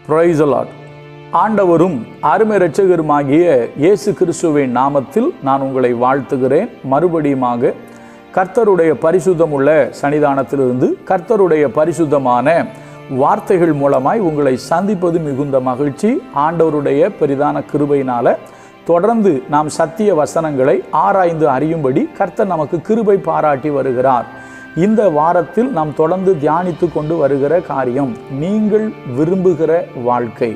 Praise the Lord. ஆண்டவரும் அருமை இரட்சகருமாகிய இயேசு கிறிஸ்துவின் நாமத்தில் நான் உங்களை வாழ்த்துகிறேன். மறுபடியுமாக கர்த்தருடைய பரிசுத்தமுள்ள சன்னிதானத்திலிருந்து கர்த்தருடைய பரிசுத்தமான வார்த்தைகள் மூலமாய் உங்களை சந்திப்பது மிகுந்த மகிழ்ச்சி. ஆண்டவருடைய பெரிதான கிருபையினால தொடர்ந்து நாம் சத்திய வசனங்களை ஆராய்ந்து அறியும்படி கர்த்தர் நமக்கு கிருபை பாராட்டி வருகிறார். இந்த வாரத்தில் நாம் தொடர்ந்து தியானித்து கொண்டு வருகிற காரியம், நீங்கள் விரும்புகிற வாழ்க்கை,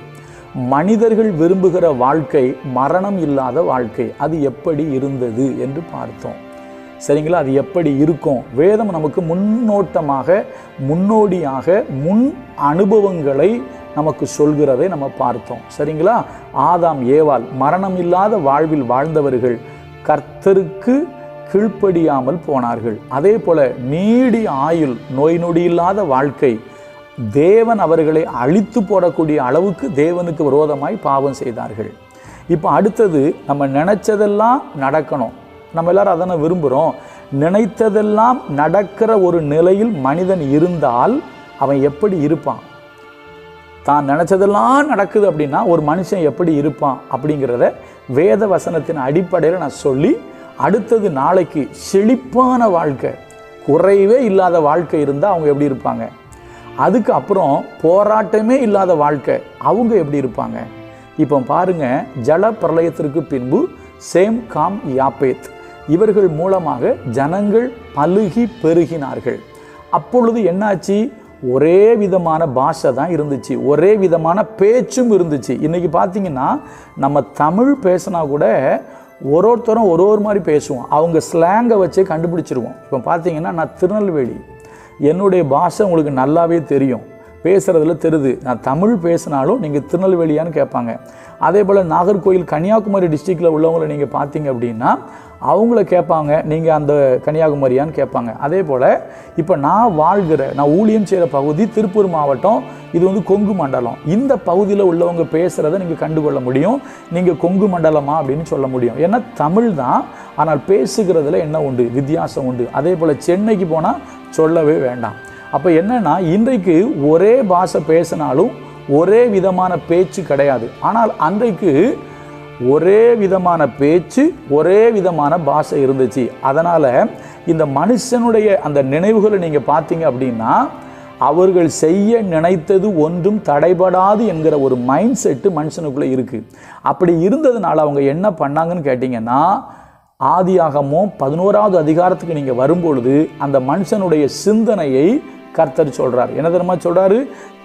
மனிதர்கள் விரும்புகிற வாழ்க்கை, மரணம் இல்லாத வாழ்க்கை, அது எப்படி இருந்தது என்று பார்த்தோம். சரிங்களா? அது எப்படி இருக்கும்? வேதம் நமக்கு முன்னோட்டமாக, முன்னோடியாக, முன் அனுபவங்களை நமக்கு சொல்கிறதை நம்ம பார்த்தோம். சரிங்களா? ஆதாம் ஏவாள் மரணம் இல்லாத வாழ்வில் வாழ்ந்தவர்கள் கர்த்தருக்கு கீழ்ப்படியாமல் போனார்கள். அதே போல நீடி ஆயுள், நோய் நொடி இல்லாத வாழ்க்கை, தேவன் அவர்களை அழித்து போடக்கூடிய அளவுக்கு தேவனுக்கு விரோதமாய் பாவம் செய்தார்கள். இப்போ அடுத்தது, நம்ம நினைச்சதெல்லாம் நடக்கணும். நம்ம எல்லாரும் அதனை விரும்புகிறோம். நினைத்ததெல்லாம் நடக்கிற ஒரு நிலையில் மனிதன் இருந்தால் அவன் எப்படி இருப்பான்? தான் நினைச்சதெல்லாம் நடக்குது அப்படின்னா ஒரு மனுஷன் எப்படி இருப்பான் அப்படிங்கிறத வேத வசனத்தின் அடிப்படையில் நான் சொல்லி, அடுத்தது நாளைக்கு செழிப்பான வாழ்க்கை, குறைவே இல்லாத வாழ்க்கை இருந்தால் அவங்க எப்படி இருப்பாங்க, அதுக்கு அப்புறம் போராட்டமே இல்லாத வாழ்க்கை அவங்க எப்படி இருப்பாங்க. இப்போ பாருங்க, ஜல பிரளயத்திற்கு பின்பு சேம், காம், யாப்பேத் இவர்கள் மூலமாக ஜனங்கள் பலுகி பெருகினார்கள். அப்பொழுது என்னாச்சு? ஒரே விதமான பாஷை தான் இருந்துச்சு, ஒரே விதமான பேச்சும் இருந்துச்சு. இன்றைக்கி பார்த்தீங்கன்னா நம்ம தமிழ் பேசினா கூட ஒருத்தரும் ஒரு மாதிரி பேசுவோம், அவங்க ஸ்லாங்கை வச்சே கண்டுபிடிச்சிருவோம். இப்போ பார்த்தீங்கன்னா நான் திருநெல்வேலி, என்னுடைய பாஷை உங்களுக்கு நல்லாவே தெரியும், பேசுகிறதுல தெரியுது. நான் தமிழ் பேசினாலும் நீங்கள் திருநெல்வேலியான்னு கேட்பாங்க. அதே போல் நாகர்கோயில், கன்னியாகுமரி டிஸ்ட்ரிக்டில் உள்ளவங்களை நீங்கள் பார்த்தீங்க அப்படின்னா அவங்கள கேட்பாங்க, நீங்கள் அந்த கன்னியாகுமரியான்னு கேட்பாங்க. அதே போல் இப்போ நான் ஊழியம் செய்கிற பகுதி திருப்பூர் மாவட்டம், இது கொங்கு மண்டலம். இந்த பகுதியில் உள்ளவங்க பேசுகிறத நீங்கள் கண்டுகொள்ள முடியும், நீங்கள் கொங்கு மண்டலமா அப்படின்னு சொல்ல முடியும். ஏன்னா தமிழ் தான், ஆனால் பேசுகிறதுல என்ன உண்டு? வித்தியாசம் உண்டு. அதே போல் சென்னைக்கு போனால் சொல்லவே வேண்டாம். அப்போ என்னன்னா, இன்றைக்கு ஒரே பாஷை பேசினாலும் ஒரே விதமான பேச்சு கிடையாது. ஆனால் அன்றைக்கு ஒரே விதமான பேச்சு, ஒரே விதமான பாஷை இருந்துச்சு. அதனால் இந்த மனுஷனுடைய அந்த நினைவுகளை நீங்கள் பார்த்தீங்க அப்படின்னா, அவர்கள் செய்ய நினைத்தது ஒன்றும் தடைபடாது என்கிற ஒரு மைண்ட் செட்டு மனுஷனுக்குள்ளே இருக்குது. அப்படி இருந்ததுனால அவங்க என்ன பண்ணாங்கன்னு கேட்டிங்கன்னா, ஆதியாகமம் 11வது அதிகாரத்துக்கு நீங்கள் வரும்பொழுது அந்த மனுஷனுடைய சிந்தனையை கர்த்தர் சொல்கிறார். என்ன தெரியுமா சொல்கிறாரு?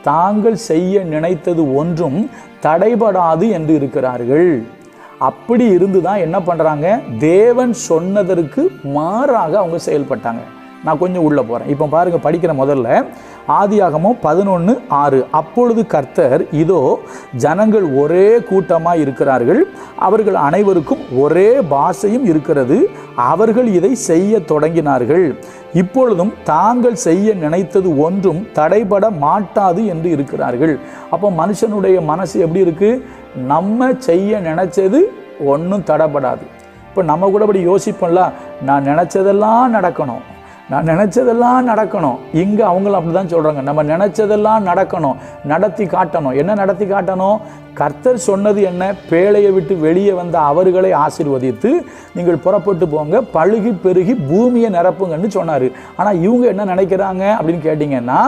தாங்கள் செய்ய நினைத்தது ஒன்றும் தடைபடாது என்று இருக்கிறார்கள். அப்படி இருந்து தான் என்ன பண்ணுறாங்க? தேவன் சொன்னதற்கு மாறாக அவங்க செயல்பட்டாங்க. நான் கொஞ்சம் உள்ளே போகிறேன். இப்போ பாருங்கள், படிக்கிற முதல்ல ஆதியாகமம் 11:6. அப்பொழுது கர்த்தர், இதோ ஜனங்கள் ஒரே கூட்டமாக இருக்கிறார்கள், அவர்கள் அனைவருக்கும் ஒரே பாஷையும் இருக்கிறது, அவர்கள் இதை செய்ய தொடங்கினார்கள். இப்பொழுதும் தாங்கள் செய்ய நினைத்தது ஒன்றும் தடைபட மாட்டாது என்று இருக்கிறார்கள். அப்போ மனுஷனுடைய மனசு எப்படி இருக்குது? நம்ம செய்ய நினைச்சது ஒன்றும் தடைபடாது. இப்போ நம்ம கூட அப்படி யோசிப்போம்ல, நான் நினச்சதெல்லாம் நடக்கணும், நான் நினச்சதெல்லாம் நடக்கணும். இங்கே அவங்களும் அப்படி தான் சொல்கிறாங்க, நம்ம நினச்சதெல்லாம் நடக்கணும், நடத்தி காட்டணும். என்ன நடத்தி காட்டணும்? கர்த்தர் சொன்னது என்ன? பேழையை விட்டு வெளியே வந்த அவர்களை ஆசீர்வதித்து நீங்கள் புறப்பட்டு போங்க, பழுகி பெருகி பூமியை நிரப்புங்கன்னு சொன்னார். ஆனால் இவங்க என்ன நினைக்கிறாங்க அப்படின்னு கேட்டிங்கன்னா,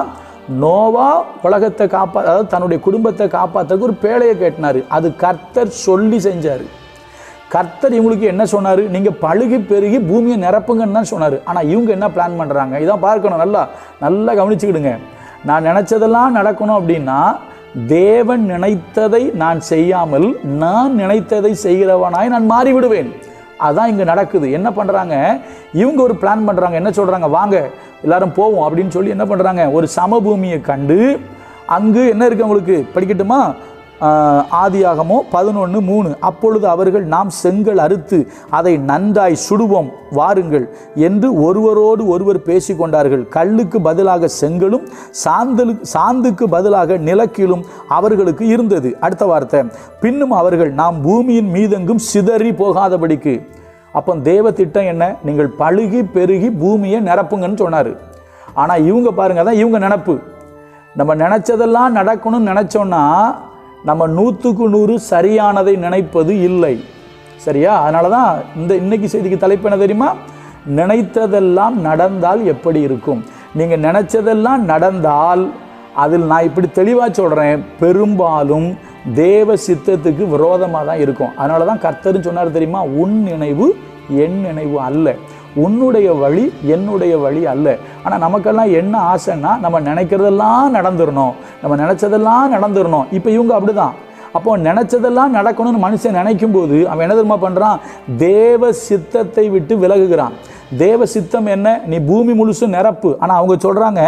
நோவா உலகத்தை அதாவது தன்னுடைய குடும்பத்தை காப்பாற்றுறதுக்கு ஒரு பேழையை கேட்டினார். அது கர்த்தர் சொல்லி செஞ்சார். கர்த்தர் இவங்களுக்கு என்ன சொன்னார்? நீங்கள் பழுகி பெருகி பூமியை நிரப்புங்கன்னு தான் சொன்னார். ஆனால் இவங்க என்ன பிளான் பண்ணுறாங்க? இதான் பார்க்கணும், நல்லா கவனிச்சுக்கிடுங்க. நான் நினச்சதெல்லாம் நடக்கணும் அப்படின்னா, தேவன் நினைத்ததை நான் செய்யாமல் நான் நினைத்ததை செய்கிறவனாய் நான் மாறிவிடுவேன். அதுதான் இங்கே நடக்குது. என்ன பண்ணுறாங்க? இவங்க ஒரு பிளான் பண்ணுறாங்க. என்ன சொல்கிறாங்க? வாங்க எல்லாரும் போவோம் அப்படின்னு சொல்லி என்ன பண்ணுறாங்க? ஒரு சமபூமியை கண்டு, அங்கு என்ன இருக்குது உங்களுக்கு? படிக்கட்டுமா? ஆதியாகமம் 11:3. அப்பொழுது அவர்கள், நாம் செங்கல் அறுத்து அதை நன்றாய் சுடுவோம் வாருங்கள் என்று ஒருவரோடு ஒருவர் பேசிக்கொண்டார்கள். கல்லுக்கு பதிலாக செங்கலும் சாந்துக்கு பதிலாக நிலக்கீழும் அவர்களுக்கு இருந்தது. அடுத்த வார்த்தை, பின்னும் அவர்கள், நாம் பூமியின் மீதெங்கும் சிதறி போகாதபடிக்கு. அப்போ தேவ திட்டம் என்ன? நீங்கள் பழுகி பெருகி பூமியை நிரப்புங்கன்னு சொன்னார். ஆனால் இவங்க பாருங்க, தான் இவங்க நினப்பு. நம்ம நினச்சதெல்லாம் நடக்கணும்னு நினச்சோன்னா நம்ம 100க்கு 100 சரியானதை நினைப்பது இல்லை. சரியா? அதனால தான் இன்னைக்கு செய்திக்கு தலைப்பு என்ன தெரியுமா? நினைத்ததெல்லாம் நடந்தால் எப்படி இருக்கும். நீங்கள் நினைச்சதெல்லாம் நடந்தால் அதில் நான் இப்படி தெளிவாக சொல்கிறேன், பெரும்பாலும் தேவ சித்தத்துக்கு விரோதமாக தான் இருக்கும். அதனால தான் கர்த்தர் சொன்னார் தெரியுமா, உன் நினைவு என் நினைவு அல்ல, உன்னுடைய வழி என்னுடைய வழி அல்ல. ஆனால் நமக்கெல்லாம் என்ன ஆசைன்னா, நம்ம நினைக்கிறதெல்லாம் நடந்துடணும், நம்ம நினச்சதெல்லாம் நடந்துடணும். இப்போ இவங்க அப்படிதான். அப்போ நினச்சதெல்லாம் நடக்கணும்னு மனுஷன் நினைக்கும் போது அவன் என்ன தெரியுமா பண்ணுறான்? தேவ சித்தத்தை விட்டு விலகுகிறான். தேவ சித்தம் என்ன? நீ பூமி முழுசும் நிரப்பு. ஆனால் அவங்க சொல்கிறாங்க,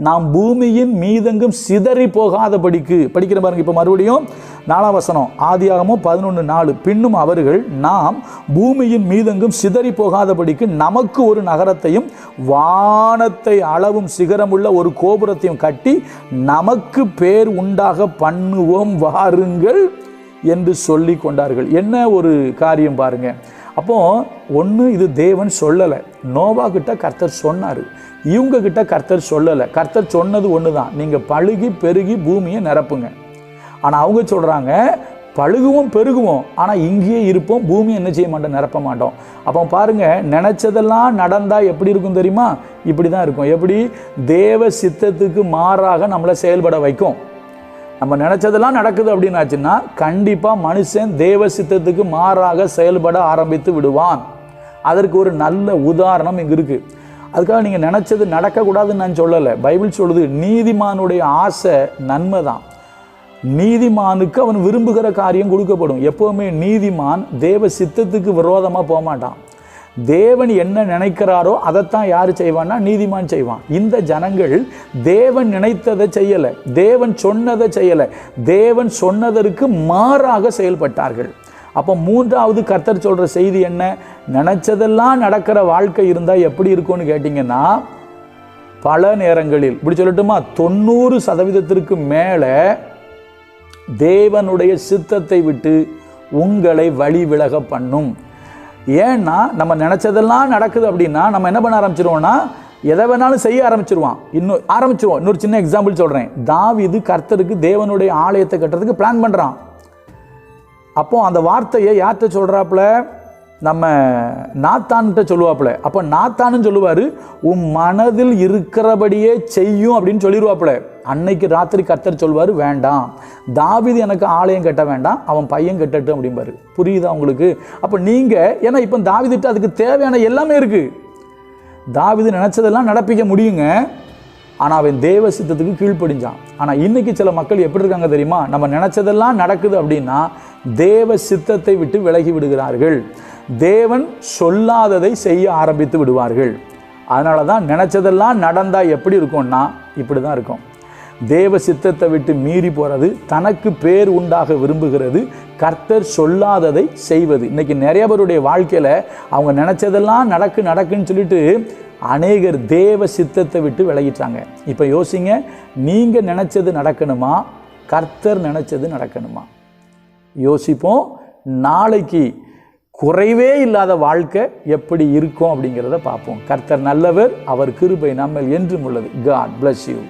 நாம் பூமியின் மீதெங்கும் சிதறி போகாதபடிக்கு. படிக்கிற பாருங்க, இப்போ மறுபடியும் 4ஆம் வசனம், ஆதியாகமம் 11:4. பின்னும் அவர்கள் நாம் பூமியின் மீதெங்கும் சிதறி போகாதபடிக்கு நமக்கு ஒரு நகரத்தையும் வானத்தை அளவும் சிகரமுள்ள ஒரு கோபுரத்தையும் கட்டி நமக்கு பேர் உண்டாக பண்ணுவோம் வாருங்கள் என்று சொல்லி கொண்டார்கள். என்ன ஒரு காரியம் பாருங்க. அப்போ ஒன்று, இது தேவன் சொல்லலை, நோவா கிட்ட கர்த்தர் சொன்னார், இவங்க கிட்ட கர்த்தர் சொல்லலை. கர்த்தர் சொன்னது ஒன்று தான், நீங்கள் பழுகி பெருகி பூமியை நிரப்புங்க. ஆனால் அவங்க சொல்கிறாங்க, பழுகுவோம் பெருகுவோம், ஆனால் இங்கேயே இருப்போம், பூமியை என்ன செய்ய மாட்டோம், நிரப்ப மாட்டோம். அப்போ பாருங்க, நினச்சதெல்லாம் நடந்தால் எப்படி இருக்கும் தெரியுமா? இப்படி தான் இருக்கும். எப்படி? தேவ சித்தத்துக்கு மாறாக நம்மளை செயல்பட வைக்கும். நம்ம நினச்சதெல்லாம் நடக்குது அப்படின்னாச்சுன்னா கண்டிப்பாக மனுஷன் தேவ சித்தத்துக்கு மாறாக செயல்பட ஆரம்பித்து விடுவான். அதற்கு ஒரு நல்ல உதாரணம் இங்கே இருக்குது. அதுக்காக நீங்கள் நினச்சது நடக்கக்கூடாதுன்னு நான் சொல்லலை. பைபிள் சொல்லுது, நீதிமானுடைய ஆசை நன்மை தான், நீதிமானுக்கு அவன் விரும்புகிற காரியம் கொடுக்கப்படும். எப்போவுமே நீதிமான் தேவ சித்தத்துக்கு விரோதமாக போக மாட்டான். தேவன் என்ன நினைக்கிறாரோ அதைத்தான் யார் செய்வான்னா நீதிமான் செய்வான். இந்த ஜனங்கள் தேவன் நினைத்ததை செய்யலை, தேவன் சொன்னதை செய்யலை, தேவன் சொன்னதற்கு மாறாக செயல்பட்டார்கள். அப்போ மூன்றாவது கர்த்தர் சொல்கிற செய்தி என்ன? நினச்சதெல்லாம் நடக்கிற வாழ்க்கை இருந்தால் எப்படி இருக்கும்னு கேட்டிங்கன்னா, பல நேரங்களில் இப்படி சொல்லட்டுமா, 90% மேலே தேவனுடைய சித்தத்தை விட்டு உங்களை வழி விலக பண்ணும். ஏன்னா நம்ம நினச்சதெல்லாம் நடக்குது அப்படின்னா நம்ம என்ன பண்ண ஆரம்பிச்சிருவோம்னா, எதை வேணாலும் செய்ய ஆரம்பிச்சிருவோம். இன்னொரு சின்ன எக்ஸாம்பிள் சொல்கிறேன். தாவீது கர்த்தருக்கு தேவனுடைய ஆலயத்தை கட்டுறதுக்கு பிளான் பண்ணுறான். அப்போ அந்த வார்த்தையை யார்கிட்ட சொல்கிறாப்புல? நம்ம நாத்தான்கிட்ட சொல்லுவாப்புல. அப்போ நாத்தான்னு சொல்லுவார், உன் மனதில் இருக்கிறபடியே செய்யும் அப்படின்னு சொல்லிடுவாப்புல. அன்னைக்கு ராத்திரி கர்த்தர் சொல்வார், வேண்டாம், தாவீது எனக்கு ஆலயம் கட்ட வேண்டாம், அவன் பையன் கட்டட்டும் அப்படிம்பாரு. புரியுதா உங்களுக்கு? அப்போ நீங்கள், ஏன்னா இப்போ தாவீதுட்டு அதுக்கு தேவையான எல்லாமே இருக்குது. தாவீது நினச்சதெல்லாம் நடப்பிக்க முடியுங்க, ஆனால் அவன் தேவ சித்தத்துக்கு கீழ்ப்படிஞ்சான். ஆனால் இன்னைக்கு சில மக்கள் எப்படி இருக்காங்க தெரியுமா? நம்ம நினச்சதெல்லாம் நடக்குது அப்படின்னா தேவ சித்தத்தை விட்டு விலகி விடுகிறார்கள், தேவன் சொல்லாததை செய்ய ஆரம்பித்து விடுவார்கள். அதனால தான் நினச்சதெல்லாம் நடந்தால் எப்படி இருக்கும்னா இப்படி தான் இருக்கும். தேவ சித்தத்தை விட்டு மீறி போகிறது, தனக்கு பேர் உண்டாக விரும்புகிறது, கர்த்தர் சொல்லாததை செய்வது. இன்றைக்கி நிறைய பேருடைய வாழ்க்கையில் அவங்க நினச்சதெல்லாம் நடக்குன்னு சொல்லிட்டு அநேகர் தேவ சித்தத்தை விட்டு விலகிட்டாங்க. இப்போ யோசிங்க, நீங்கள் நினச்சது நடக்கணுமா, கர்த்தர் நினச்சது நடக்கணுமா? யோசிப்போம். நாளைக்கு குறைவே இல்லாத வாழ்க்கை எப்படி இருக்கும் அப்படிங்கிறத பார்ப்போம். கர்த்தர் நல்லவர், அவர் கிருபை நம்மேல் என்றும் உள்ளது. God bless you.